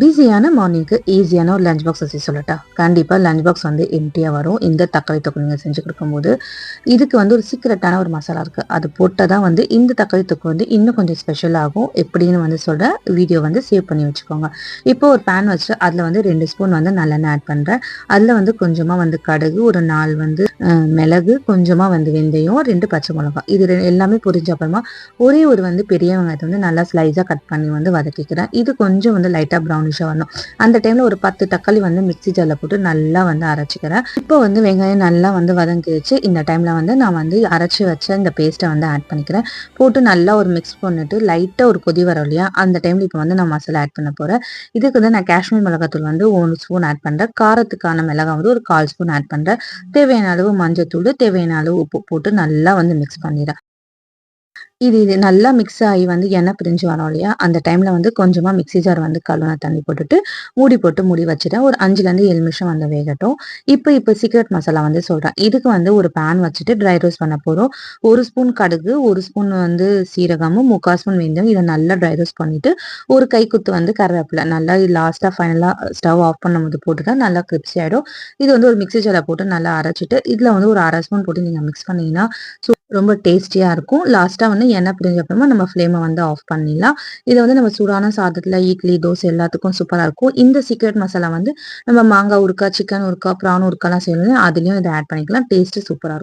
பிஸியான மார்னிங்க்கு ஈஸியான ஒரு லஞ்ச் பாக்ஸ் வச்சு சொல்லட்டா? கண்டிப்பா லஞ்ச் பாக்ஸ் வந்து எம்ப்டியா வரும். இந்த தக்காளி தொக்கு நீங்க செஞ்சு குடுக்கும்போது. இதுக்கு வந்து ஒரு சீக்ரெட்டான ஒரு மசாலா இருக்கு. அது போட்டா தான் வந்து இந்த தக்காளி தொக்கு வந்து இன்னும் கொஞ்சம் ஸ்பெஷல் ஆகும். எப்படின்னு வந்து சொல்றேன். வீடியோ வந்து சேவ் பண்ணி வச்சுக்கோங்க. இப்போ ஒரு பேன் வச்சுட்டு அதுல வந்து 2 ஸ்பூன் வந்து நல்லெண்ணெய் ஆட் பண்றேன். அதுல வந்து கொஞ்சமா வந்து கடுகு, ஒரு 4 வந்து மிளகு, கொஞ்சமா வந்து வெந்தயம், 2 பச்சை மிளகாய். இது எல்லாமே பொரிஞ்ச அப்புறமா ஒரே ஒரு வந்து பெரிய வெங்காயத்தை வந்து நல்லா ஸ்லைஸா கட் பண்ணி வந்து வதக்கிக்கிறேன். இது கொஞ்சம் வந்து லைட்டா ப்ரௌனிஷா வரணும். அந்த டைம்ல ஒரு 10 தக்காளி வந்து மிக்ஸி ஜார்ல போட்டு நல்லா வந்து அரைச்சிக்கிறேன். இப்போ வந்து வெங்காயம் நல்லா வந்து வதங்கிடுச்சு. இந்த டைம்ல வந்து நான் வந்து அரைச்சி வச்ச இந்த பேஸ்ட்டை வந்து ஆட் பண்ணிக்கிறேன். போட்டு நல்லா ஒரு மிக்ஸ் பண்ணிட்டு லைட்டா ஒரு கொதி வரும் இல்லையா? அந்த டைம்ல இப்போ வந்து நான் மசாலா ஆட் பண்ண போறேன். இதுக்கு வந்து நான் காஷ்மீர் மிளகாத்தூள் வந்து 1 ஸ்பூன் ஆட் பண்றேன். காரத்துக்கான மிளகாய் வந்து ஒரு 1/4 ஸ்பூன் ஆட் பண்றேன். தேவையான அளவு மஞ்சத்தூள், தேவையான அளவு உப்பு போட்டு நல்லா வந்து மிக்ஸ் பண்ணிடுறேன். இது நல்லா மிக்ஸ் ஆகி வந்து எண்ணெய் பிரிஞ்சு வரும் இல்லையா? அந்த டைம்ல வந்து கொஞ்சமா மிக்ஸி ஜார் வந்து கழுவுன தண்ணி போட்டுட்டு, மூடி போட்டு மூடி வச்சுட்டேன். ஒரு 5லேருந்து 7 நிமிஷம் வந்து வேகட்டும். இப்போ சீக்ரெட் மசாலா வந்து சொல்றேன். இதுக்கு வந்து ஒரு பேன் வச்சுட்டு ட்ரை ரோஸ்ட் பண்ண போறோம். 1 ஸ்பூன் கடுகு, 1 ஸ்பூன் வந்து சீரகமும், 3/4 ஸ்பூன் வெந்தயம் இத நல்லா ட்ரை ரோஸ்ட் பண்ணிட்டு, ஒரு கைக்குத்து வந்து கருவேப்பிலை நல்லா லாஸ்ட்டா ஃபைனலா ஸ்டவ் ஆஃப் பண்ணும்போது போட்டுட்டா நல்லா கிரிப்ஸி ஆயிடும். இது வந்து ஒரு மிக்ஸி ஜார்ல போட்டு நல்லா அரைச்சுட்டு, இதுல வந்து ஒரு 1/2 ஸ்பூன் போட்டு நீங்க மிக்ஸ் பண்ணீங்கன்னா, ரொம்ப டேஸ்டியா இருக்கும். லாஸ்ட்டா வந்து எண்ணெய் பிரிஞ்ச அப்புறமா நம்ம ஃப்ளேம வந்து ஆஃப் பண்ணிடலாம். இத வந்து நம்ம சூடான சாதத்துல இட்லி, தோசை எல்லாத்துக்கும் சூப்பரா இருக்கும். இந்த சீக்ரெட் மசாலா வந்து நம்ம மாங்காய் ஊறுகாய், சிக்கன் ஊறுகாய், பிரான் ஊறுகாய்லாம் செய்யணும். அதுலயும் இத ஆட் பண்ணிக்கலாம். டேஸ்ட் சூப்பரா இருக்கும்.